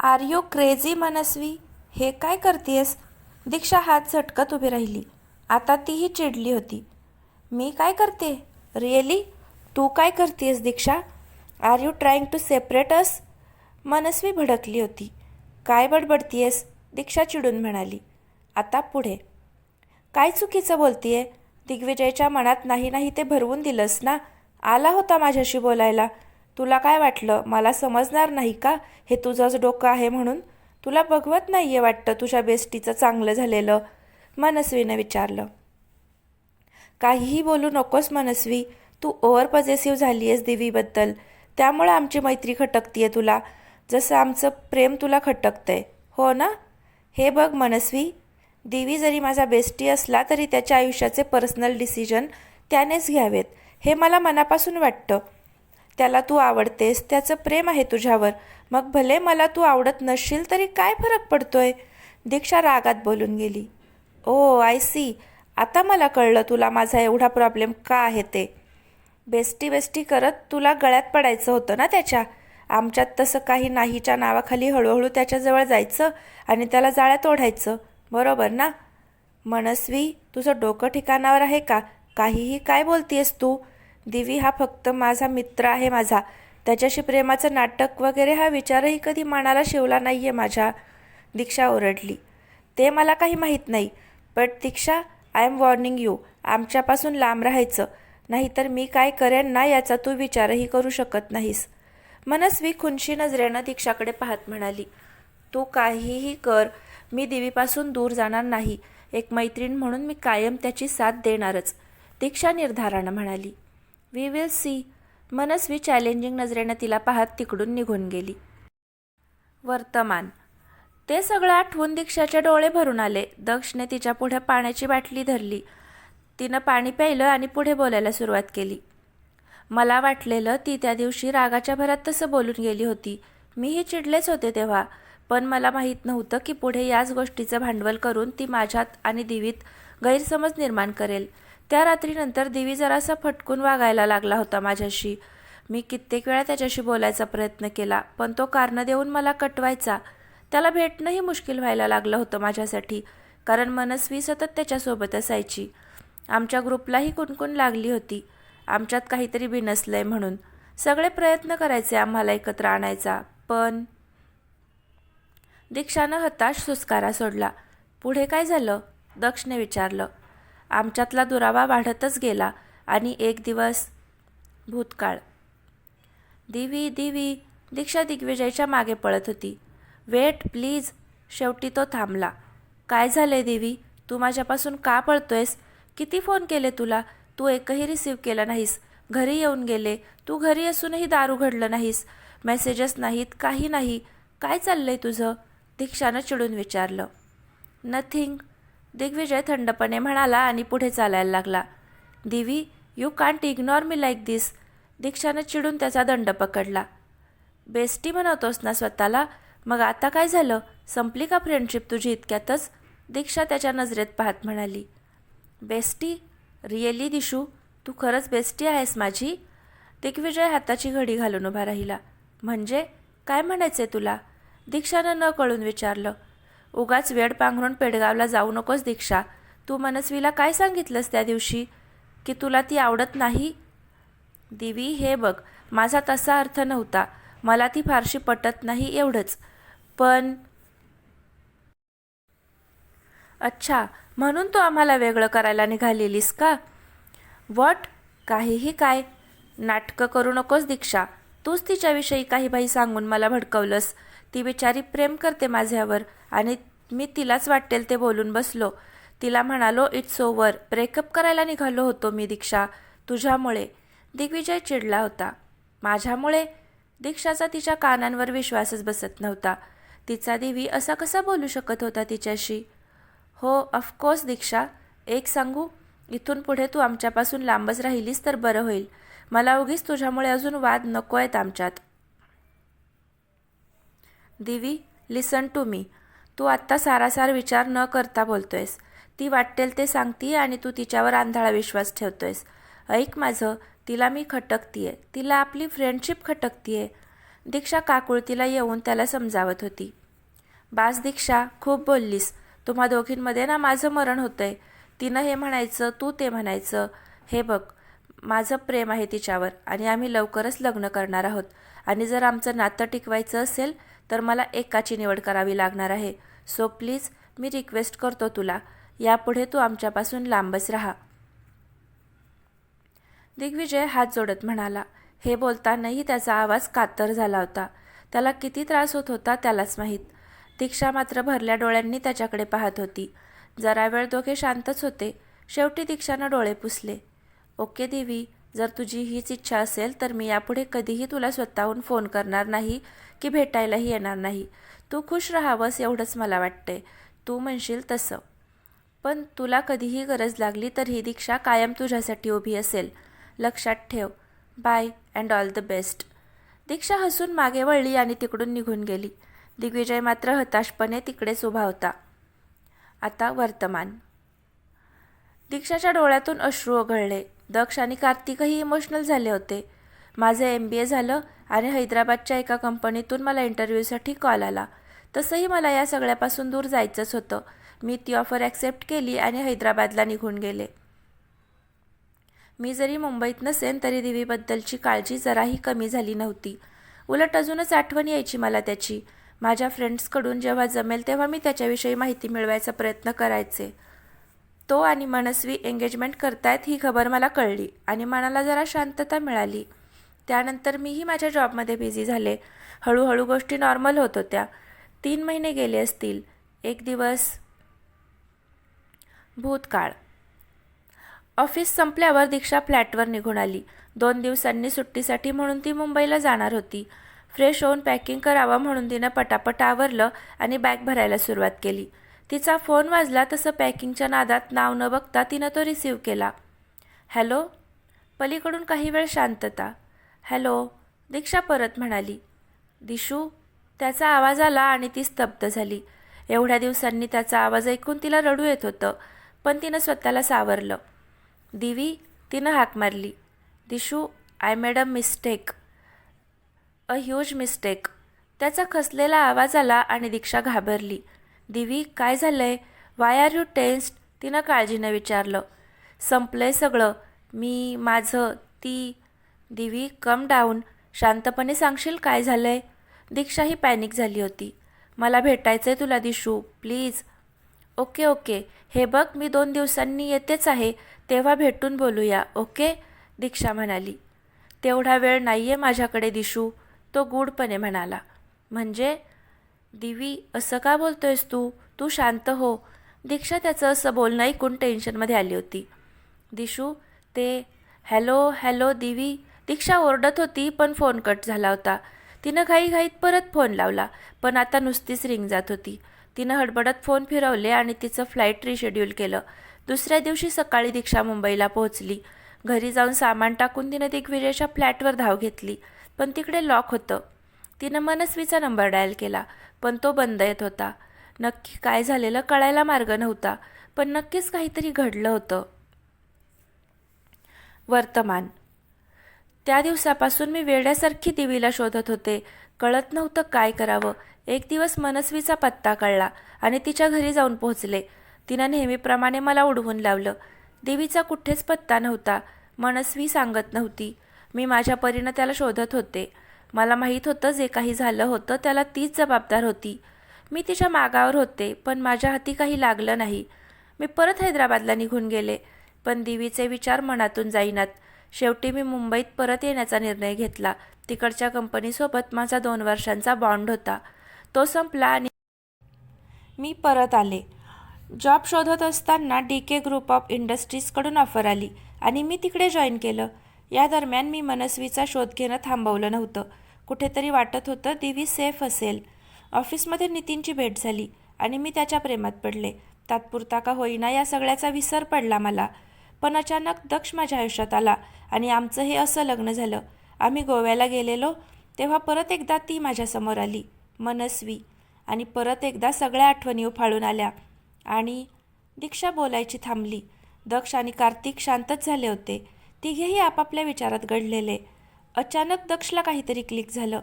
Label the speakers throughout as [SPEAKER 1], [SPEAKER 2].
[SPEAKER 1] R you crazy मनस्वी? हे काय करतेस? दीक्षा हात झटकत उभी राहिली. आता तीही चिडली होती. मी काय करते? रिअली? तू काय करतेस Diksha? Are you trying to separate us? Manasvi भडकली होती. काय बडबडतीयस? दीक्षा चिडून म्हणाली. आता पुढे. काय चुकीचं बोलतीये? दिग्विजयच्या मनात नाही नाही ते भरवून दिलंस ना. आला होता माझ्याशी बोलायला. तुला काय वाटलं मला समजणार नाही का हे तुझंच डोकं आहे म्हणून? तुला बघवत नाहीये वाटतं तुझ्या बेस्टीचं चांगलं झालेलं? मनस्वीनं विचारलं. काहीही बोलू नकोस मनस्वी. तू ओव्हर पॉझेसिव्ह झाली आहेस दिवीबद्दल. त्यामुळं आमची मैत्री खटकतीये तुला, जसं आमचं प्रेम तुला खटकतंय, हो ना? हे बघ मनस्वी, दिवी जरी माझा बेस्टी असला तरी त्याच्या आयुष्याचे पर्सनल डिसिजन त्यानेच घ्यावेत हे मला मनापासून वाटतं. त्याला तू आवडतेस, त्याचं प्रेम आहे तुझ्यावर. मग भले मला तू आवडत नसशील तरी काय फरक पडतोय? दीक्षा रागात बोलून गेली. ओ आय सी. आता मला कळलं तुला माझा एवढा प्रॉब्लेम का आहे ते. बेस्टी बेस्टी करत तुला गळ्यात पडायचं होतं ना त्याच्या. आमच्यात तसं काही नाहीच्या नावाखाली हळूहळू त्याच्याजवळ जायचं आणि त्याला जाळ्यात ओढायचं, बरोबर ना? मनस्वी, तुझं डोकं ठिकाणावर आहे का? काहीही काय बोलतीयस तू? दिवी हा फक्त माझा मित्र आहे माझा. त्याच्याशी प्रेमाचं नाटक वगैरे हा विचारही कधी मनाला शिवला नाही आहे माझ्या. दीक्षा ओरडली. ते मला काही माहीत नाही. But Diksha, I am warning you. आमच्यापासून लांब राहायचं, नाहीतर मी काय करेन ना याचा तू विचारही करू शकत नाहीस. मनस्वी खुनशी नजरेनं दीक्षाकडे पाहत म्हणाली. तू काहीही कर, मी दिवीपासून दूर जाणार नाही. एक मैत्रीण म्हणून मी कायम त्याची साथ देणारच, दीक्षा निर्धारानं म्हणाली. We will see. Manasvi challenging नजरेनं तिला पाहत तिकडून निघून गेली. वर्तमान. ते सगळं आठवून दीक्षाचे डोळे भरून आले. दक्षने तिच्या पुढे पाण्याची बाटली धरली. तिनं पाणी प्यायलं आणि पुढे बोलायला सुरुवात केली. मला वाटलेलं ती त्या दिवशी रागाच्या भरात तसं बोलून गेली होती. मीही चिडलेच होते तेव्हा. पण मला माहीत नव्हतं की पुढे याच गोष्टीचं भांडवल करून ती माझ्यात आणि दिवीत गैरसमज निर्माण करेल. त्या रात्रीनंतर दिवी जरासा फटकून वागायला लागला होता माझ्याशी. मी कित्येक वेळा त्याच्याशी बोलायचा प्रयत्न केला, पण तो कारणं देऊन मला कटवायचा. त्याला भेटणंही मुश्किल व्हायला लागलं होतं माझ्यासाठी, कारण मनस्वी सतत त्याच्यासोबत असायची. आमच्या ग्रुपलाही कुणकुण लागली होती. आमच्यात काहीतरी बिनसलंय म्हणून. सगळे प्रयत्न करायचे आम्हाला एकत्र आणायचा, पण दीक्षानं हताश सुस्कारा सोडला. पुढे काय झालं? दक्षने विचारलं. आमच्यातला दुरावा वाढतच गेला आणि एक दिवस भूतकाळ. दिवी दिवी. दीक्षा दिग्विजयच्या मागे पळत होती. Wait please. शेवटी तो थांबला. काय झालंय दिवी? तू माझ्यापासून का पळतोयस? किती फोन केले तुला, तू एकही रिसीव्ह केला नाहीस. घरी येऊन गेले, तू घरी असूनही दार उघडलं नाहीस. मेसेजेस नाहीत, काही नाही. काय चाललंय तुझं? दीक्षानं चिडून विचारलं. नथिंग. दिग्विजय थंडपणे म्हणाला आणि पुढे चालायला लागला. Divi, you can't ignore me like this. दीक्षानं चिडून त्याचा दंड पकडला. बेस्टी म्हणवतोस ना स्वतःला? मग आता काय झालं? संपली का फ्रेंडशिप तुझी इतक्यातच? दीक्षा त्याच्या नजरेत पाहत म्हणाली. बेस्टी? रिअली दिशू, तू खरंच बेस्टी आहेस माझी? दिग्विजय हाताची घडी घालून उभा राहिला. म्हणजे काय म्हणायचंय तुला? दीक्षानं न कळून विचारलं. उगाच वेड पांघरून पेडगावला जाऊ नकोस दीक्षा. तू मनस्वीला काय सांगितलंस त्या दिवशी? की तुला ती आवडत नाही? दिवी, हे बघ, माझा तसा अर्थ नव्हता. मला ती फारशी पटत नाही एवढंच. पण अच्छा, म्हणून तू आम्हाला वेगळं करायला निघालेलीस का? व्हॉट? काहीही काय? नाटकं करू नकोस दीक्षा. तूच तिच्याविषयी काही बाई सांगून मला भडकवलंस. ती बिचारी प्रेम करते माझ्यावर आणि मी तिलाच वाटेल ते बोलून बसलो. तिला म्हणालो इट्स ओव्हर. ब्रेकअप करायला निघालो होतो मी दीक्षा, तुझ्यामुळे. दिग्विजय चिडला होता. माझ्यामुळे? दीक्षाचा तिच्या कानांवर विश्वासच बसत नव्हता. तिचा दिवी असा कसा बोलू शकत होता तिच्याशी? हो ऑफकोर्स दीक्षा. एक सांगू, इथून पुढे तू आमच्यापासून लांबच राहिलीस तर बरं होईल. मला उगीच तुझ्यामुळे अजून वाद नको आहेत आमच्यात. दिवी, लिसन टू मी. तू आत्ता सारासार विचार न करता बोलतोयस. ती वाटेल ते सांगतीये आणि तू तिच्यावर आंधळा विश्वास ठेवतोयस. ऐक माझं, तिला मी खटकतीये. तिला आपली फ्रेंडशिप खटकतीये. दीक्षा काकुळतीला येऊन त्याला समजावत होती. बास दीक्षा, खूप बोललीस. तुम्हा दोघींमध्ये ना माझं मरण होतंय. तिनं हे म्हणायचं, तू ते म्हणायचं. हे बघ, माझं प्रेम आहे तिच्यावर आणि आम्ही लवकरच लग्न करणार आहोत. आणि जर आमचं नातं टिकवायचं असेल तर मला एकाची निवड करावी लागणार आहे. सो प्लीज, मी रिक्वेस्ट करतो तुला, यापुढे तू आमच्यापासून लांबच राहा. दिग्विजय हात जोडत म्हणाला. हे बोलतानाही त्याचा आवाज कातर झाला होता. त्याला किती त्रास होत होता त्यालाच माहीत. दीक्षा मात्र भरल्या डोळ्यांनी त्याच्याकडे पाहत होती. जरा वेळ दोघे शांतच होते. शेवटी दीक्षानं डोळे पुसले. ओके दिवी, जर तुझी हीच इच्छा असेल तर मी यापुढे कधीही तुला स्वतःहून फोन करणार नाही की भेटायलाही येणार नाही. तू खुश राहावंस एवढंच मला वाटतंय. तू म्हणशील तसं. पण तुला कधीही गरज लागली तर ही दीक्षा कायम तुझ्यासाठी उभी असेल. लक्षात ठेव. Bye and all the best. Diksha हसून मागे वळली आणि तिकडून निघून गेली. दिग्विजय मात्र हताशपणे तिकडेच उभा होता. आता वर्तमान. दीक्षाच्या डोळ्यातून अश्रू ओघळले. दक्ष आणि कार्तिकही इमोशनल झाले होते. माझं MBA झालं आणि हैदराबादच्या एका कंपनीतून मला इंटरव्ह्यूसाठी कॉल आला. तसंही मला या सगळ्यापासून दूर जायचंच होतं. मी ती ऑफर ॲक्सेप्ट केली आणि हैदराबादला निघून गेले. मी जरी मुंबईत नसेन तरी दिवीबद्दलची काळजी जराही कमी झाली नव्हती. उलट अजूनच आठवण यायची मला त्याची. माझ्या फ्रेंड्सकडून जेव्हा जमेल तेव्हा मी त्याच्याविषयी माहिती मिळवायचा प्रयत्न करायचे. तो आणि मनस्वी एंगेजमेंट करतायत ही खबर मला कळली आणि मनाला जरा शांतता मिळाली. त्यानंतर मीही माझ्या जॉबमध्ये बिझी झाले. हळूहळू गोष्टी नॉर्मल होत होत्या. 3 महिने गेले असतील. एक दिवस. भूतकाळ. ऑफिस संपल्यावर दीक्षा फ्लॅटवर निघून आली. 2 दिवसांनी सुट्टीसाठी म्हणून ती मुंबईला जाणार होती. फ्रेश होऊन पॅकिंग करावं म्हणून तिनं पटापट आवरलं आणि बॅग भरायला सुरुवात केली. तिचा फोन वाजला तसं पॅकिंगच्या नादात नाव न बघता तिनं तो रिसीव्ह केला. हॅलो. पलीकडून काही वेळ शांतता. हॅलो, दीक्षा परत म्हणाली. दिशू. त्याचा आवाज आला आणि ती स्तब्ध झाली. एवढ्या दिवसांनी त्याचा आवाज ऐकून तिला रडू येत होतं, पण तिनं स्वतःला सावरलं. दिवी, तिनं हाक मारली. Dishu, I made a mistake. A huge mistake. त्याचा खचलेला आवाज आला आणि दीक्षा घाबरली. दिवी, काय झालंय? Why are you tensed? तिनं काळजीनं विचारलं. संपलंय सगळं. मी, माझं, ती. Divi, calm down. शांतपणे सांगशील काय झालंय? दीक्षाही पॅनिक झाली होती. मला भेटायचंय तुला दिशू, प्लीज. ओके ओके, हे बघ मी 2 दिवसांनी येतेच आहे, तेव्हा भेटून बोलूया, ओके? दीक्षा म्हणाली. तेवढा वेळ नाही आहे माझ्याकडे दिशू, तो गूढपणे म्हणाला. म्हणजे? दिवी, असं का बोलतोयस तू? तू शांत हो. दीक्षा त्याचं असं बोलणं ऐकून टेन्शनमध्ये आली होती. दिशू, ते हॅलो हॅलो दिवी. दीक्षा ओरडत होती पण फोन कट झाला होता. तिनं घाईघाईत परत फोन लावला, पण आता नुसतीच रिंग जात होती. तिनं हडबडत फोन फिरवले आणि तिचं फ्लाईट रिशेड्यूल केलं. दुसऱ्या दिवशी सकाळी दीक्षा मुंबईला पोहोचली. घरी जाऊन सामान टाकून तिनं दिग्विजयच्या फ्लॅटवर धाव घेतली, पण तिकडे लॉक होतं. तिनं मनस्वीचा नंबर डायल केला, पण तो बंद येत होता. नक्की काय झालेलं कळायला मार्ग नव्हता, पण नक्कीच काहीतरी घडलं होतं. वर्तमान. त्या दिवसापासून मी वेड्यासारखी दिवीला शोधत होते. कळत नव्हतं काय करावं. एक दिवस मनस्वीचा पत्ता कळला आणि तिच्या घरी जाऊन पोहोचले. तिनं नेहमीप्रमाणे मला उडवून लावलं. देवीचा कुठेच पत्ता नव्हता. मनस्वी सांगत नव्हती. मी माझ्या परीनं त्याला शोधत होते. मला माहीत होतं जे काही झालं होतं त्याला तीच जबाबदार होती. मी तिच्या मागावर होते, पण माझ्या हाती काही लागलं नाही. मी परत हैदराबादला निघून गेले, पण देवीचे विचार मनातून जाईनात. शेवटी मी मुंबईत परत येण्याचा निर्णय घेतला. तिकडच्या कंपनीसोबत माझा 2 वर्षांचा बॉन्ड होता. तो संपला आणि मी परत आले. जॉब शोधत असताना DK ग्रुप ऑफ इंडस्ट्रीजकडून ऑफर आली आणि मी तिकडे जॉईन केलं. या दरम्यान मी मनस्वीचा शोध घेणं थांबवलं नव्हतं. कुठेतरी वाटत होतं दिवी सेफ असेल. ऑफिसमध्ये नितीनची भेट झाली आणि मी त्याच्या प्रेमात पडले. तात्पुरता का होईना या सगळ्याचा विसर पडला मला. पण अचानक दक्ष माझ्या आयुष्यात आला आणि आमचं हे असं लग्न झालं. आम्ही गोव्याला गेलेलो तेव्हा परत एकदा ती माझ्यासमोर आली, मनस्वी. आणि परत एकदा सगळ्या आठवणी उफाळून आल्या आणि दीक्षा बोलायची थांबली. दक्ष आणि कार्तिक शांतच झाले होते. तिघेही आपापल्या विचारात गडलेले. अचानक दक्षला काहीतरी क्लिक झालं.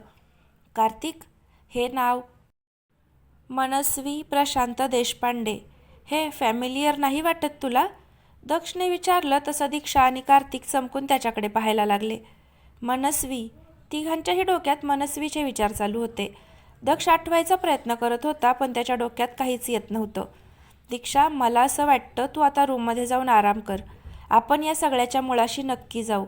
[SPEAKER 1] कार्तिक हे नाव मनस्वी प्रशांत देशपांडे हे फॅमिलियर नाही वाटत तुला? दक्षने विचारलं तसं दीक्षा आणि कार्तिक चमकून त्याच्याकडे पाहायला लागले. मनस्वी, तिघांच्याही डोक्यात मनस्वीचे विचार चालू होते. दक्ष आठवायचा प्रयत्न करत होता पण त्याच्या डोक्यात काहीच येत नव्हतं. दीक्षा, मला असं वाटतं तू आता रूममध्ये जाऊन आराम कर. आपण या सगळ्याच्या मुळाशी नक्की जाऊ.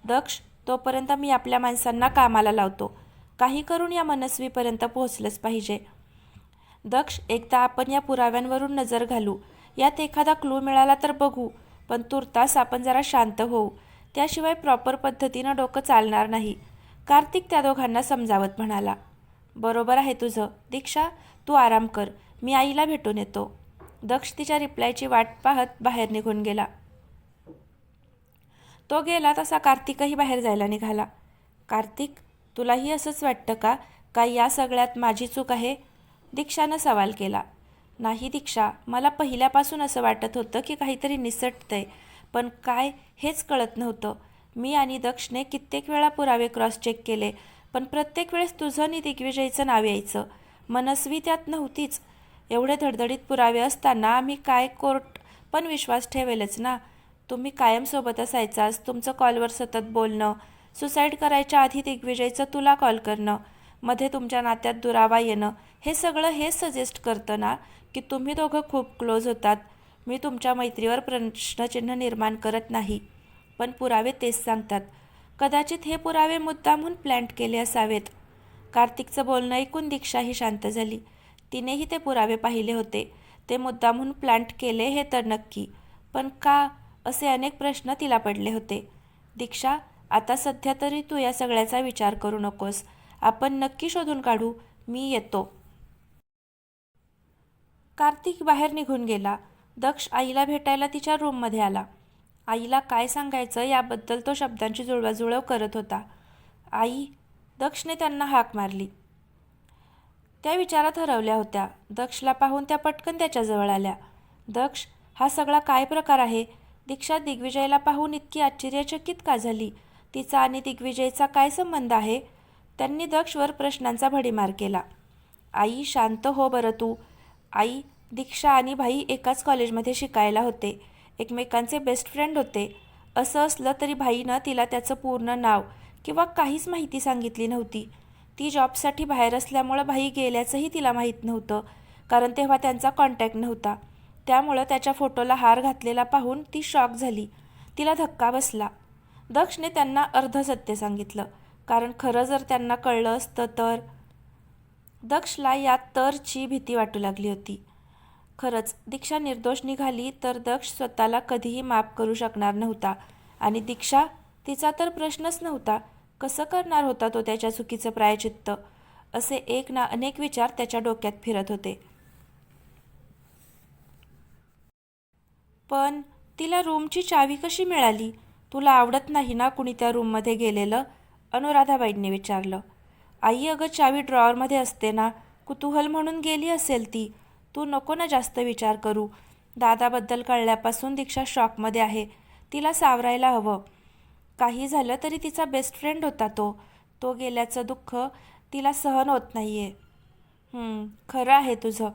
[SPEAKER 1] दक्ष, तोपर्यंत मी आपल्या माणसांना कामाला लावतो. काही करून या मनस्वीपर्यंत पोहोचलंच पाहिजे. दक्ष, एकदा आपण या पुराव्यांवरून नजर घालू. यात एखादा क्लू मिळाला तर बघू, पण तुर्तास आपण जरा शांत होऊ. त्याशिवाय प्रॉपर पद्धतीनं डोकं चालणार नाही. कार्तिक त्या दोघांना समजावत म्हणाला. बरोबर आहे तुझं. दीक्षा, तू आराम कर. मी आईला भेटून येतो. दक्ष तिच्या रिप्लायची वाट पाहत बाहेर निघून गेला. तो गेला तसा कार्तिकही बाहेर जायला निघाला. कार्तिक, तुलाही असंच वाटतं का? काय या सगळ्यात माझी चूक आहे? दीक्षानं सवाल केला. नाही दीक्षा, मला पहिल्यापासून असं वाटत होतं की काहीतरी निसटतंय, पण काय हेच कळत नव्हतं. मी आणि दक्षने कित्येक वेळा पुरावे क्रॉस चेक केले, पण प्रत्येक वेळेस तुझं आणि दिग्विजयचं नाव यायचं. मनस्वी त्यात नव्हतीच. एवढे धडधडीत पुरावे असताना आम्ही काय कोर्ट पण विश्वास ठेवेलच ना. तुम्ही कायम सोबत असायचाच. तुमचं कॉलवर सतत बोलणं, सुसाईड करायच्या आधी दिग्विजयचं तुला कॉल करणं, मध्ये तुमच्या नात्यात दुरावा येणं, हे सगळं हेच सजेस्ट करतं ना की तुम्ही दोघं खूप क्लोज होतात. मी तुमच्या मैत्रीवर प्रश्नचिन्ह निर्माण करत नाही, पण पुरावे तेच सांगतात. कदाचित हे पुरावे मुद्दामहून प्लॅन्ट केले असावेत. कार्तिकचं बोलणं ऐकून दीक्षाही शांत झाली. तिनेही ते पुरावे पाहिले होते. ते मुद्दामहून प्लॅन्ट केले हे तर नक्की, पण का, असे अनेक प्रश्न तिला पडले होते. दीक्षा, आता सध्या तरी तू या सगळ्याचा विचार करू नकोस. आपण नक्की शोधून काढू. मी येतो. कार्तिक बाहेर निघून गेला. दक्ष आईला भेटायला तिच्या रूममध्ये आला. आईला काय सांगायचं याबद्दल तो शब्दांची जुळवाजुळव करत होता. आई, दक्षने त्यांना हाक मारली. त्या विचारात हरवल्या होत्या. दक्षला पाहून त्या पटकन त्याच्याजवळ आल्या. दक्ष, हा सगळा काय प्रकार आहे? दीक्षा दिग्विजयला पाहून इतकी आश्चर्यचकित का झाली? तिचा आणि दिग्विजयचा काय संबंध आहे? त्यांनी दक्षवर प्रश्नांचा भडीमार केला. आई, शांत हो बरं तू. आई, दीक्षा आणि भाई एकाच कॉलेजमध्ये शिकायला होते. एकमेकांचे बेस्ट फ्रेंड होते. असं असलं तरी भाईनं तिला त्याचं पूर्ण नाव किंवा काहीच माहिती सांगितली नव्हती. ती जॉबसाठी बाहेर असल्यामुळं भाई गेल्याचंही तिला माहीत नव्हतं, कारण तेव्हा त्यांचा कॉन्टॅक्ट नव्हता. त्यामुळं त्याच्या फोटोला हार घातलेला पाहून ती शॉक झाली. तिला धक्का बसला. दक्षने त्यांना अर्ध सत्य सांगितलं, कारण खरं जर त्यांना कळलं असतं तर. दक्षला या तरची भीती वाटू लागली होती. खरंच दीक्षा निर्दोष निघाली तर दक्ष स्वतःला कधीही माफ करू शकणार नव्हता. आणि दीक्षा, तिचा तर प्रश्नच नव्हता. कसं करणार होता तो त्याच्या चुकीचं प्रायश्चित्त? असे एक ना अनेक विचार त्याच्या डोक्यात फिरत होते. पण तिला रूमची चावी कशी मिळाली? तुला आवडत नाही ना कुणी त्या रूममध्ये गेलेलं? अनुराधाबाईंनी विचारलं. आई, अगं चावी ड्रॉवरमध्ये असते ना. कुतूहल म्हणून गेली असेल ती. तू नको ना जास्त विचार करू. दादाबद्दल कळल्यापासून दीक्षा शॉकमध्ये आहे. तिला सावरायला हवं. काही झालं तरी तिचा बेस्ट फ्रेंड होता तो. तो गेल्याचं दुःख तिला सहन होत नाहीये. खरं आहे तुझं.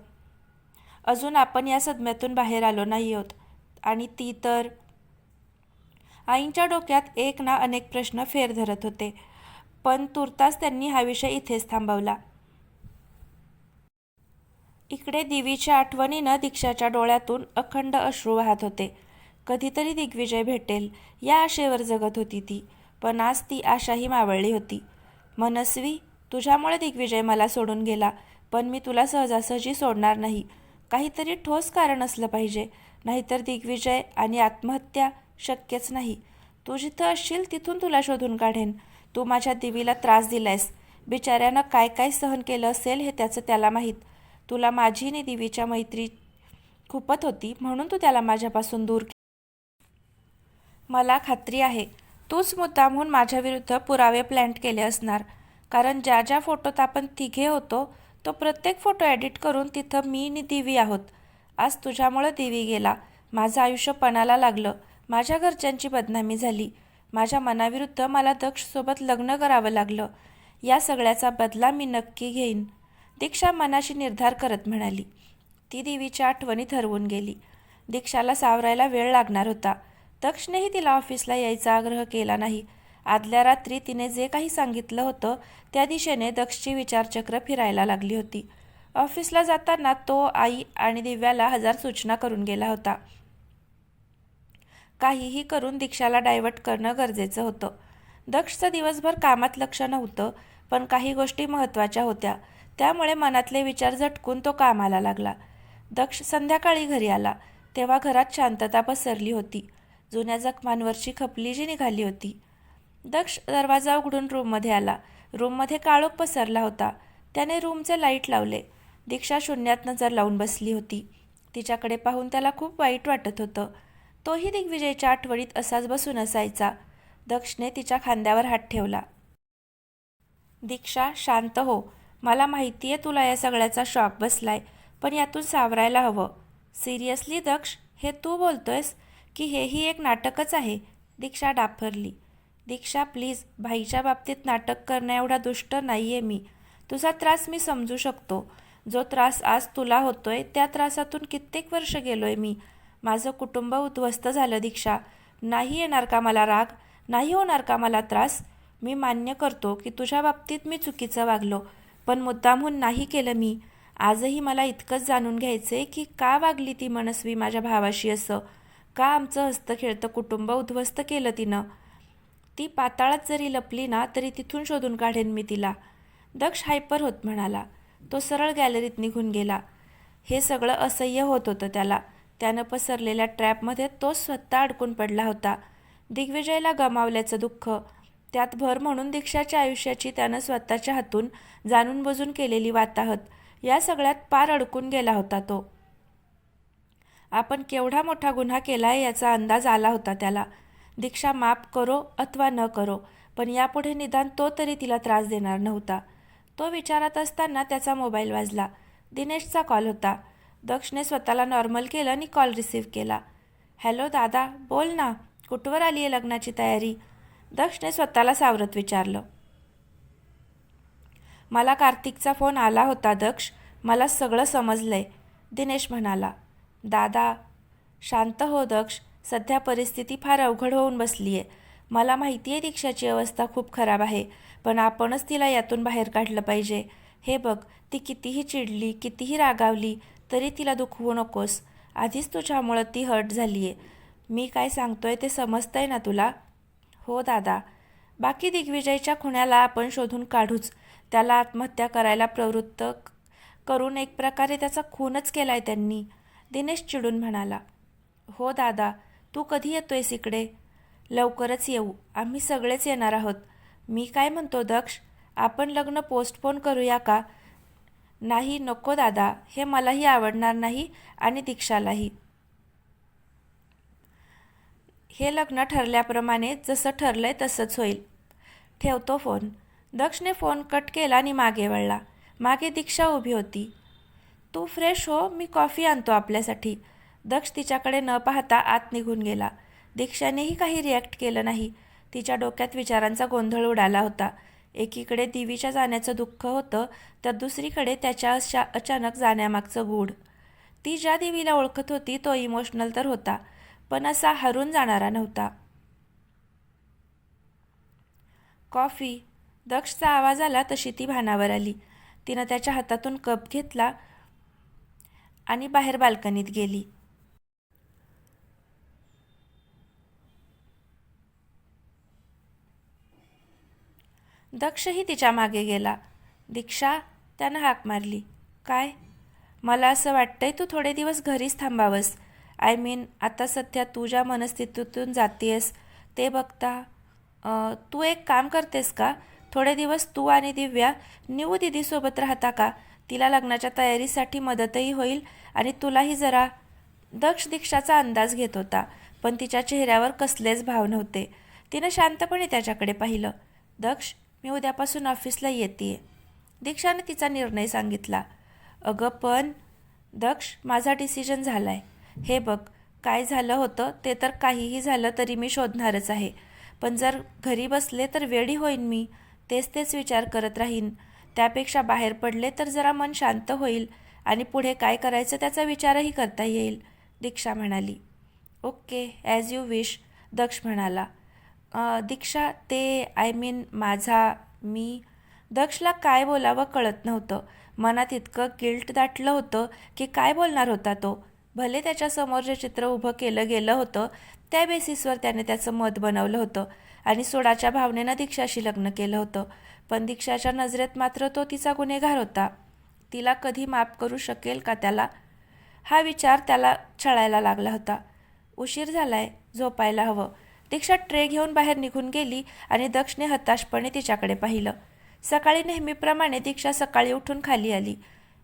[SPEAKER 1] अजून आपण या सदम्यातून बाहेर आलो नाही आहोत. आणि ती तर. आईंच्या डोक्यात एक ना अनेक प्रश्न फेर धरत होते, पण तुर्तास त्यांनी हा विषय इथेच थांबवला. इकडे दिवीच्या आठवणीनं दीक्षाच्या डोळ्यातून अखंड अश्रू वाहत होते. कधीतरी दिग्विजय भेटेल या आशेवर जगत होती ती, पण आज ती आशाही मावळली होती. मनस्वी, तुझ्यामुळे दिग्विजय मला सोडून गेला, पण मी तुला सहजासहजी सोडणार नाही. काहीतरी ठोस कारण असलं पाहिजे, नाहीतर दिग्विजय आणि आत्महत्या शक्यच नाही. तू जिथं असशील तिथून तुला शोधून काढेन. तू माझ्या दिवीला त्रास दिलायस. बिचाऱ्यानं काय काय सहन केलं असेल हे त्याचं त्याला माहीत. तुला माझी आणि दिवीच्या मैत्री खूपत होती म्हणून तू त्याला माझ्यापासून दूर केलं. मला खात्री आहे तूच मुद्दामहून माझ्याविरुद्ध पुरावे प्लॅन्ट केले असणार, कारण ज्या ज्या फोटोत आपण तिघे होतो तो प्रत्येक फोटो एडिट करून तिथं मी आणि दिवी आहोत. आज तुझ्यामुळं दिवी गेला. माझं आयुष्य पणाला लागलं. माझ्या घरच्यांची बदनामी झाली. माझ्या मनाविरुद्ध मला दक्षसोबत लग्न करावं लागलं. या सगळ्याचा बदला मी नक्की घेईन, दीक्षा मनाशी निर्धार करत म्हणाली. ती देवीच्या आठवणीत हरवून गेली. दीक्षाला सावरायला वेळ लागणार होता. दक्षनेही तिला ऑफिसला यायचा आग्रह केला नाही. आदल्या रात्री तिने जे काही सांगितलं होतं त्या दिशेने दक्षची विचारचक्र फिरायला लागली होती. ऑफिसला जाताना तो आई आणि दिव्याला 1000 सूचना करून गेला होता. काहीही करून दीक्षाला डायव्हर्ट करणं गरजेचं होतं. दक्षचं दिवसभर कामात लक्ष नव्हतं, पण काही गोष्टी महत्त्वाच्या होत्या, त्यामुळे मनातले विचार झटकून तो कामाला लागला. दक्ष संध्याकाळी घरी आला तेव्हा घरात शांतता पसरली होती. जुन्या जखमांवरची खपली जी निघाली होती. दक्ष दरवाजा उघडून रूममध्ये आला. रूममध्ये काळोख पसरला होता. त्याने रूमचे लाईट लावले. दीक्षा शून्यात नजर लावून बसली होती. तिच्याकडे पाहून त्याला खूप वाईट वाटत होतं. तोही दिग्विजयच्या आठवणीत असाच बसून असायचा. दक्षने तिच्या खांद्यावर हात ठेवला. दीक्षा, शांत हो. मला माहिती आहे तुला या सगळ्याचा शॉक बसलाय, पण यातून सावरायला हवं. सिरियसली दक्ष, हे तू बोलतोयस की हेही एक नाटकच आहे? दीक्षा डाफरली. दीक्षा प्लीज, भाईच्या बाबतीत नाटक करणं एवढा दुष्ट नाहीये मी. तुझा त्रास मी समजू शकतो. जो त्रास आज तुला होतोय त्या त्रासातून कित्येक वर्ष गेलोय मी. माझं कुटुंब उद्ध्वस्त झालं दीक्षा. नाही येणार का मला राग? नाही होणार का मला त्रास? मी मान्य करतो की तुझ्या बाबतीत मी चुकीचं वागलो, पण मुद्दामहून नाही केलं मी. आजही मला इतकंच जाणून घ्यायचंय की का वागली ती मनस्वी माझ्या भावाशी असं? का आमचं हस्तखेळतं कुटुंब उद्ध्वस्त केलं तिनं? ती पाताळात जरी लपली ना तरी तिथून शोधून काढेन मी तिला. दक्ष हायपर होत म्हणाला. तो सरळ गॅलरीत निघून गेला. हे सगळं असह्य होत होतं त्याला. त्यानं पसरलेल्या ट्रॅपमध्ये तो स्वतः अडकून पडला होता. दिग्विजयला गमावल्याचं दुःख, त्यात भर म्हणून दीक्षाच्या आयुष्याची त्यानं स्वतःच्या हातून जाणून बुजून केलेली वाताहत, या सगळ्यात पार अडकून गेला होता तो. आपण केवढा मोठा गुन्हा केलाय याचा अंदाज आला होता त्याला. दीक्षा माफ करो अथवा न करो, पण यापुढे निदान तो तरी तिला त्रास देणार नव्हता. तो विचारात असताना त्याचा मोबाईल वाजला. दिनेशचा कॉल होता. दक्षने स्वतःला नॉर्मल केलं आणि कॉल रिसीव्ह केला. हॅलो दादा, बोल ना. कुठवर आली आहे लग्नाची तयारी? दक्षने स्वतःला सावरत विचारलं. मला कार्तिकचा फोन आला होता दक्ष. मला सगळं समजलंय, दिनेश म्हणाला. दादा, शांत हो दक्ष. सध्या परिस्थिती फार अवघड होऊन बसली आहे. मला माहिती आहे दीक्षाची अवस्था खूप खराब आहे, पण आपणच तिला यातून बाहेर काढलं पाहिजे. हे बघ, ती कितीही चिडली, कितीही रागावली तरी तिला दुखवू नकोस. आधीच तुझ्यामुळं ती हर्ट झाली आहे. मी काय सांगतोय ते समजतंय ना तुला? हो दादा. बाकी दिग्विजयच्या खुन्याला आपण शोधून काढूच. त्याला आत्महत्या करायला प्रवृत्त करून एक प्रकारे त्याचा खूनच केलाय त्यांनी, दिनेश चिडून म्हणाला. हो दादा. तू कधी येतोयस इकडे? लवकरच येऊ. आम्ही सगळेच येणार आहोत. मी काय म्हणतो दक्ष, आपण लग्न पोस्टपोन करूया का? नाही, नको दादा. हे मलाही आवडणार नाही आणि दीक्षालाही. हे लग्न ठरल्याप्रमाणे जसं ठरलंय तसंच होईल. ठेवतो फोन. दक्षने फोन कट केला आणि मागे वळला. मागे दीक्षा उभी होती. तू फ्रेश हो, मी कॉफी आणतो आपल्यासाठी. दक्ष तिच्याकडे न पाहता आत निघून गेला. दीक्षानेही काही रिॲक्ट केलं नाही. तिच्या डोक्यात विचारांचा गोंधळ उडाला होता. एकीकडे दिवीच्या जाण्याचं दुःख होतं, तर दुसरीकडे त्याच्या अचानक जाण्यामागचं गूढ. ती ज्या देवीला ओळखत होती तो इमोशनल तर होता, पण असा हरून जाणारा नव्हता. कॉफी. दक्षचा आवाज आला तशी ती भानावर आली. तिनं त्याच्या हातातून कप घेतला आणि बाहेर बाल्कनीत गेली. दक्षही तिच्या मागे गेला. दीक्षा, त्यानं हाक मारली. काय? मला असं वाटतंय तू थोडे दिवस घरीच थांबावंस. आय मीन, आता सध्या तू ज्या मनस्थितीतून जातीयस ते बघता. तू एक काम करतेस का? थोडे दिवस तू आणि दिव्या न्यू दीदीसोबत राहता का? तिला लग्नाच्या तयारीसाठी मदतही होईल आणि तुलाही जरा. दक्ष दीक्षाचा अंदाज घेत होता, पण तिच्या चेहऱ्यावर कसलेच भाव नव्हते. तिनं शांतपणे त्याच्याकडे पाहिलं. दक्ष, मी उद्यापासून ऑफिसला येतेय. दीक्षाने तिचा निर्णय सांगितला. अगं पण. दक्ष, माझा डिसिजन झालाय. हे बघ, काय झालं होतं ते तर काहीही झालं तरी मी शोधणारच आहे, पण जर घरी बसले तर वेडी होईन मी. तेच तेच विचार करत राहीन. त्यापेक्षा बाहेर पडले तर जरा मन शांत होईल आणि पुढे काय करायचं त्याचा विचारही करता येईल, दीक्षा म्हणाली. ओके, ॲज यू विश, दक्ष म्हणाला. दीक्षा, ते आय मीन दक्षला काय बोलावं कळत नव्हतं. मनात इतकं गिल्ट दाटलं होतं की काय बोलणार होता तो. भले त्याच्यासमोर जे चित्र उभं केलं गेलं होतं त्या बेसिसवर त्याने त्याचं मत बनवलं होतं आणि सोडाच्या भावनेनं दीक्षाशी लग्न केलं होतं, पण दीक्षाच्या नजरेत मात्र तो तिचा गुन्हेगार होता. तिला कधी माफ करू शकेल का त्याला? हा विचार त्याला छळायला लागला होता. उशीर झालाय, झोपायला हवं. दीक्षा ट्रे घेऊन बाहेर निघून गेली आणि दक्षने हताशपणे तिच्याकडे पाहिलं. सकाळी नेहमीप्रमाणे दीक्षा सकाळी उठून खाली आली.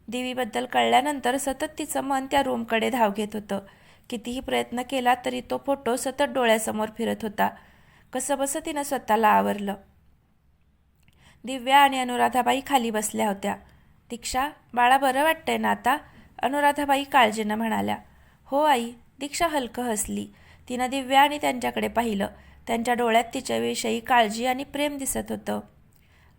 [SPEAKER 1] देवीबद्दल कळल्यानंतर सतत तिचं मन त्या रूमकडे धाव घेत होतं. कितीही प्रयत्न केला तरी तो फोटो सतत डोळ्यासमोर फिरत होता. कसंबसं तिनं स्वतःला आवरलं. दिव्या आणि अनुराधाबाई खाली बसल्या होत्या. दीक्षा, बाळा बरं वाटतंय ना आता? अनुराधाबाई काळजीनं म्हणाल्या. हो आई, दीक्षा हलकं हसली. तिनं दिव्या आणि त्यांच्याकडे पाहिलं. त्यांच्या डोळ्यात तिच्याविषयी काळजी आणि प्रेम दिसत होतं.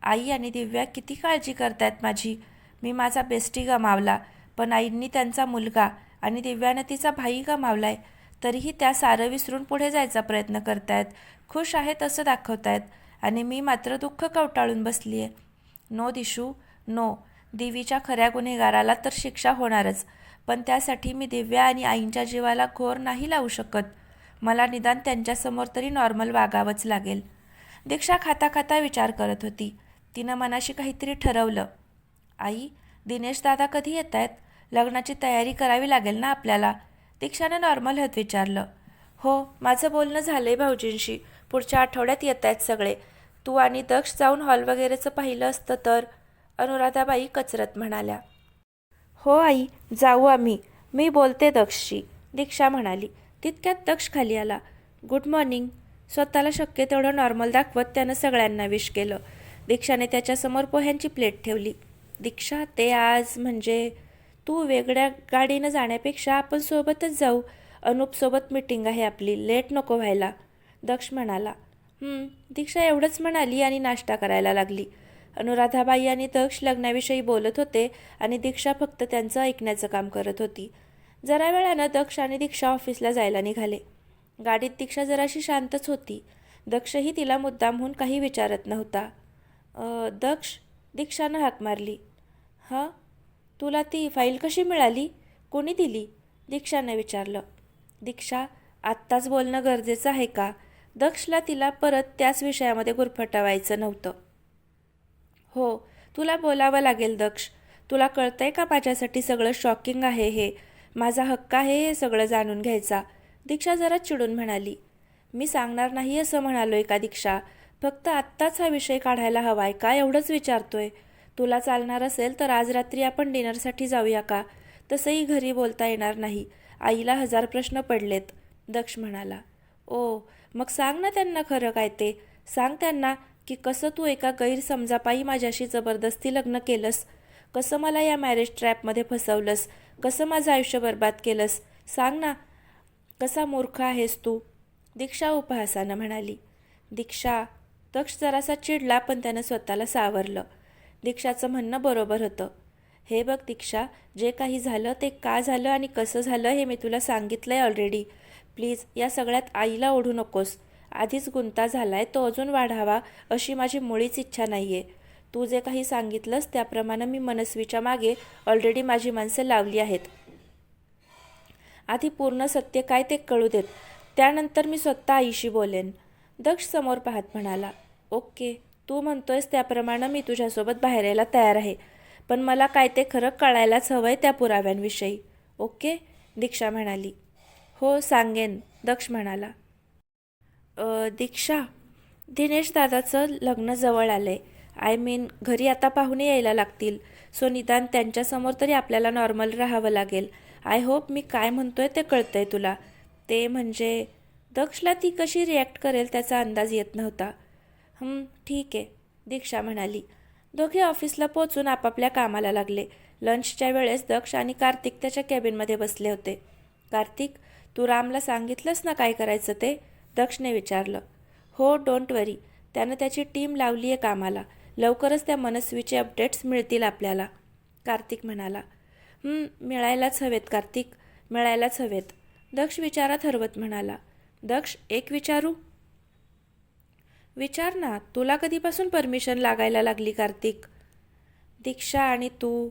[SPEAKER 1] आई आणि दिव्या किती काळजी करतायत माझी. मी माझा बेस्टी गमावला, पण आईंनी त्यांचा मुलगा आणि दिव्यानं तिचा भाई गमावलाय. तरीही त्या सारं विसरून पुढे जायचा प्रयत्न करतायत, खुश आहेत असं दाखवतायत आणि मी मात्र दुःख कवटाळून बसली आहे. No Dishu, no. देवीच्या खऱ्या गुन्हेगाराला तर शिक्षा होणारच, पण त्यासाठी मी दिव्या आणि आईंच्या जीवाला घोर नाही लावू शकत. मला निदान त्यांच्यासमोर तरी नॉर्मल वागावंच लागेल. दीक्षा खाता खाता विचार करत होती. तिनं मनाशी काहीतरी ठरवलं. आई, दिनेश दादा कधी येत आहेत? लग्नाची तयारी करावी लागेल ना आपल्याला? दीक्षानं नॉर्मल होत विचारलं. हो, माझं बोलणं झालंय भाऊजींशी. पुढच्या आठवड्यात येत आहेत सगळे. तू आणि दक्ष जाऊन हॉल वगैरेचं पाहिलं असतं तर, अनुराधाबाई कचरत म्हणाल्या. हो आई, जाऊ आम्ही. मी बोलते दक्षशी, दीक्षा म्हणाली. तितक्यात दक्ष खाली आला. Good morning. स्वतःला शक्य तेवढं नॉर्मल दाखवत त्यानं सगळ्यांना विश केलं. दीक्षाने त्याच्यासमोर पोह्यांची प्लेट ठेवली. दीक्षा, ते आज म्हणजे तू वेगळ्या गाडीनं जाण्यापेक्षा आपण सोबतच जाऊ. अनुपसोबत मीटिंग आहे आपली, लेट नको व्हायला, दक्ष म्हणाला. दीक्षा एवढंच म्हणाली आणि नाश्ता करायला लागली. अनुराधाबाई आणि दक्ष लग्नाविषयी बोलत होते आणि दीक्षा फक्त त्यांचं ऐकण्याचं काम करत होती. जरा वेळानं दक्ष आणि दीक्षा ऑफिसला जायला निघाले. गाडीत दीक्षा जराशी शांतच होती. दक्षही तिला मुद्दामहून काही विचारत नव्हता. दक्ष, दीक्षानं हाक मारली. हां, तुला ती फाईल कशी मिळाली? कोणी दिली? दीक्षानं विचारलं. दीक्षा, आत्ताच बोलणं गरजेचं आहे का? दक्षला तिला परत त्याच विषयामध्ये गुरफटवायचं नव्हतं. हो, तुला बोलावं लागेल दक्ष. तुला कळतंय का माझ्यासाठी सगळं शॉकिंग आहे हे? माझा हक्क आहे हे सगळं जाणून घ्यायचा, दीक्षा जरा चिडून म्हणाली. मी सांगणार नाही असं म्हणालोय का दीक्षा? फक्त आत्ताच हा विषय काढायला हवाय का एवढंच विचारतोय. तुला चालणार असेल तर आज रात्री आपण डिनरसाठी जाऊया का? तसंही घरी बोलता येणार नाही. आईला 1000 प्रश्न पडलेत, दक्ष म्हणाला. ओ, मग सांग ना त्यांना खरं काय ते. सांग त्यांना की कसं तू एका गैरसमजापायी माझ्याशी जबरदस्ती लग्न केलंस, कसं मला या मॅरेज ट्रॅपमध्ये फसवलंस, कसं माझं आयुष्य बर्बाद केलंस. सांग ना, कसा मूर्ख आहेस तू, दीक्षा उपहासानं म्हणाली. दीक्षा, दक्ष जरासा चिडला पण त्यानं स्वतःला सावरलं. दीक्षाचं म्हणणं बरोबर होतं. हे बघ दीक्षा, जे काही झालं ते का झालं आणि कसं झालं हे मी तुला सांगितलंय ऑलरेडी. प्लीज या सगळ्यात आईला ओढू नकोस. आधीच गुंता झालाय, तो अजून वाढावा अशी माझी मुळीच इच्छा नाही आहे. तू जे काही सांगितलंस त्याप्रमाणे मी मनस्वीच्या मागे ऑलरेडी माझी माणसं लावली आहेत. आधी पूर्ण सत्य काय ते कळू देत, त्यानंतर मी स्वतः आईशी बोलेन, दक्ष समोर पाहत म्हणाला. ओके, तू म्हणतोयस त्याप्रमाणे मी तुझ्यासोबत बाहेर यायला तयार आहे, पण मला काय ते खरं कळायलाच हवंय त्या पुराव्यांविषयी. ओके, दीक्षा म्हणाली. हो सांगेन, दक्ष म्हणाला. दीक्षा, दिनेश दादाचं लग्न जवळ आलंय. आय मीन घरी आता पाहुणे यायला लागतील, सो निदान त्यांच्यासमोर तरी आपल्याला नॉर्मल राहावं लागेल. आय होप मी काय म्हणतोय ते कळतंय तुला. ते म्हणजे दक्षला ती कशी रिॲक्ट करेल त्याचा अंदाज येत नव्हता. ठीक आहे, दीक्षा म्हणाली. दोघे ऑफिसला पोचून आपापल्या कामाला लागले. लंचच्या वेळेस दक्ष आणि कार्तिक त्याच्या कॅबिनमध्ये बसले होते. कार्तिक, तू रामला सांगितलंस ना काय करायचं ते, दक्षने विचारलं. हो, डोंट वरी, त्यानं त्याची टीम लावली आहे कामाला. लवकरच त्या मनस्वीचे अपडेट्स मिळतील आपल्याला, कार्तिक म्हणाला. मिळायलाच हवेत कार्तिक, मिळायलाच हवेत, दक्ष विचारात हरवत म्हणाला. दक्ष, एक विचारू? विचार ना, तुला कधीपासून परमिशन लागायला लागली कार्तिक? दीक्षा आणि तू,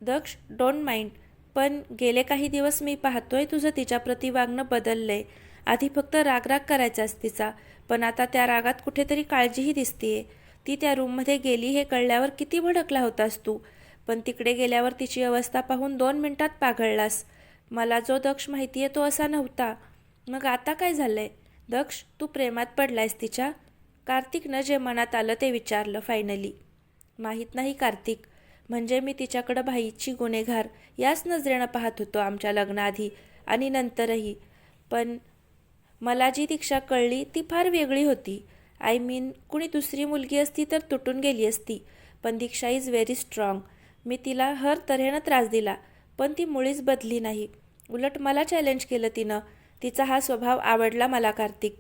[SPEAKER 1] दक्ष, डोंट माइंड, पण गेले काही दिवस मी पाहतोय तुझं तिच्याप्रती वागणं बदललंय. आधी फक्त रागराग करायचाच तिचा, पण आता त्या रागात कुठेतरी काळजीही दिसतीये. ती त्या रूममध्ये गेली हे कळल्यावर किती भडकला होतास तू, पण तिकडे गेल्यावर तिची अवस्था पाहून 2 मिनिटात पाघळलास. मला जो दक्ष माहितीये तो असा नव्हता. मग आता काय झालंय? दक्ष, तू प्रेमात पडलायस तिच्या? कार्तिकनं जे मनात आलं ते विचारलं फायनली. माहीत नाही कार्तिक, म्हणजे मी तिच्याकडं भाईची गुन्हेगार याच नजरेनं पाहत होतो आमच्या लग्नाआधी आणि नंतरही. पण मला जी दीक्षा कळली ती फार वेगळी होती. कुणी दुसरी मुलगी असती तर तुटून गेली असती, पण दीक्षा इज व्हेरी स्ट्रॉंग. मी तिला हर तऱ्हेनं त्रास दिला, पण ती मुळीच बदली नाही. उलट मला चॅलेंज केलं तिनं. तिचा हा स्वभाव आवडला मला कार्तिक.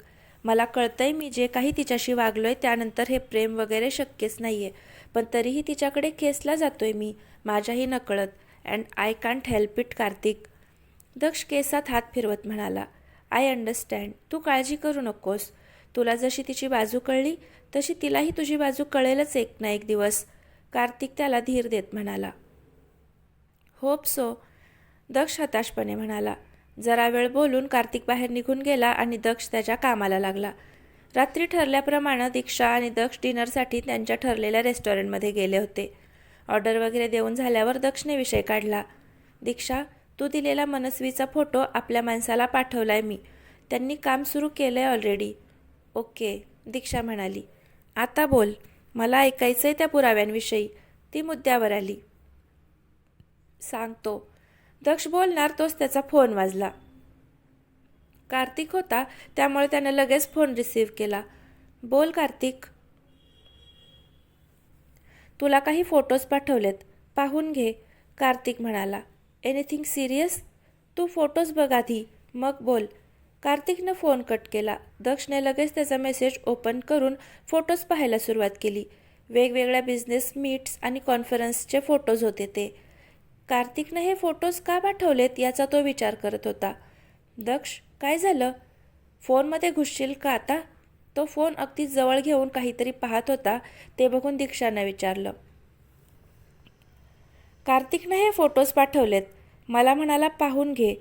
[SPEAKER 1] मला कळतंय मी जे काही तिच्याशी वागलोय त्यानंतर हे प्रेम वगैरे शक्यच नाहीये, पण तरीही तिच्याकडे खेचला जातोय मी, माझ्याही नकळत. And I can't help it Kartik. दक्ष केसात हात फिरवत म्हणाला. आय अंडरस्टँड, तू काळजी करू नकोस. तुला जशी तिची बाजू कळली तशी तिलाही तुझी बाजू कळेलच एक ना एक दिवस, कार्तिक त्याला धीर देत म्हणाला. होप सो, दक्ष हताशपणे म्हणाला. जरा वेळ बोलून कार्तिक बाहेर निघून गेला आणि दक्ष त्याच्या कामाला लागला. रात्री ठरल्याप्रमाणे दीक्षा आणि दक्ष डिनरसाठी त्यांच्या ठरलेल्या रेस्टॉरंटमध्ये गेले होते. ऑर्डर वगैरे देऊन झाल्यावर दक्षने विषय काढला. दीक्षा, तू दिलेला मनस्वीचा फोटो आपल्या माणसाला पाठवलाय मी. त्यांनी काम सुरू केलंय ऑलरेडी. ओके, दीक्षा म्हणाली. आता बोल, मला ऐकायचंय त्या पुराव्यांविषयी. ती मुद्द्यावर आली. सांगतो, दक्ष बोलणार तोच त्याचा फोन वाजला. कार्तिक होता, त्यामुळे त्यानं लगेच फोन रिसीव्ह केला. बोल कार्तिक. तुला काही फोटोज पाठवलेत, पाहून घे, कार्तिक म्हणाला. Anything serious? तू फोटोज बघ आधी, मग बोल. कार्तिकनं फोन कट केला. दक्षने लगेच त्याचा मेसेज ओपन करून फोटोज पाहायला सुरुवात केली. वेगवेगळ्या बिझनेस मीट्स आणि कॉन्फरन्सचे फोटोज होते ते. कार्तिकनं हे फोटोज का पाठवलेत याचा तो विचार करत होता. दक्ष, काय झालं? फोनमध्ये घुसशील का आता? तो फोन अगदी जवळ घेऊन काहीतरी पाहत होता, ते बघून दीक्षानं विचारलं. कार्तिकनं हे फोटोज पाठवलेत, मला म्हणाला पाहून घे.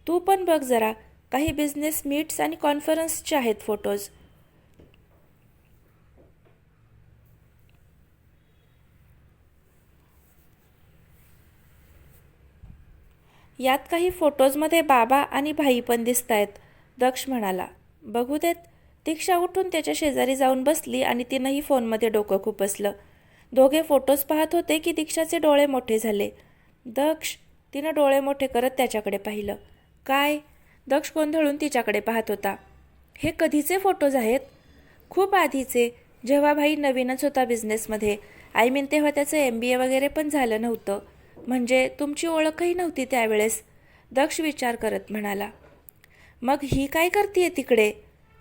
[SPEAKER 1] तू पण बघ जरा, काही बिझनेस मीट्स आणि कॉन्फरन्सचे आहेत फोटोज. यात काही फोटोजमध्ये बाबा आणि भाई पण दिसत आहेत, दक्ष म्हणाला. बघू देत. दीक्षा उठून त्याच्या शेजारी जाऊन बसली आणि तिनंही फोनमध्ये डोकं खुपसलं. दोघे फोटोज पाहत होते की दीक्षाचे डोळे मोठे झाले. दक्ष, तिनं डोळे मोठे करत त्याच्याकडे पाहिलं. काय? दक्ष गोंधळून तिच्याकडे पाहत होता. हे कधीचे फोटोज आहेत? खूप आधीचे, जेव्हा भाई नवीनच होता बिझनेसमध्ये. तेव्हा त्याचं MBA वगैरे पण झालं नव्हतं. म्हणजे तुमची ओळखही नव्हती त्यावेळेस, दक्ष विचार करत म्हणाला. मग ही काय करतीये तिकडे?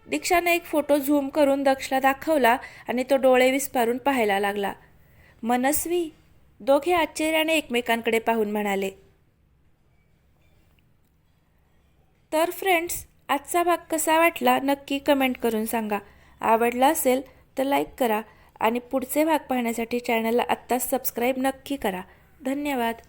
[SPEAKER 1] दीक्षाने एक फोटो झूम करून दक्षला दाखवला आणि तो डोळे विस्पारून पाहायला लागला. मनस्वी, दोघे आश्चर्याने एकमेकांकडे पाहून म्हणाले. तर फ्रेंड्स, आजचा भाग कसा वाटला नक्की कमेंट करून सांगा. आवडला असेल तर लाईक करा आणि पुढचे भाग पाहण्यासाठी चॅनलला आत्ताच सबस्क्राईब नक्की करा. धन्यवाद.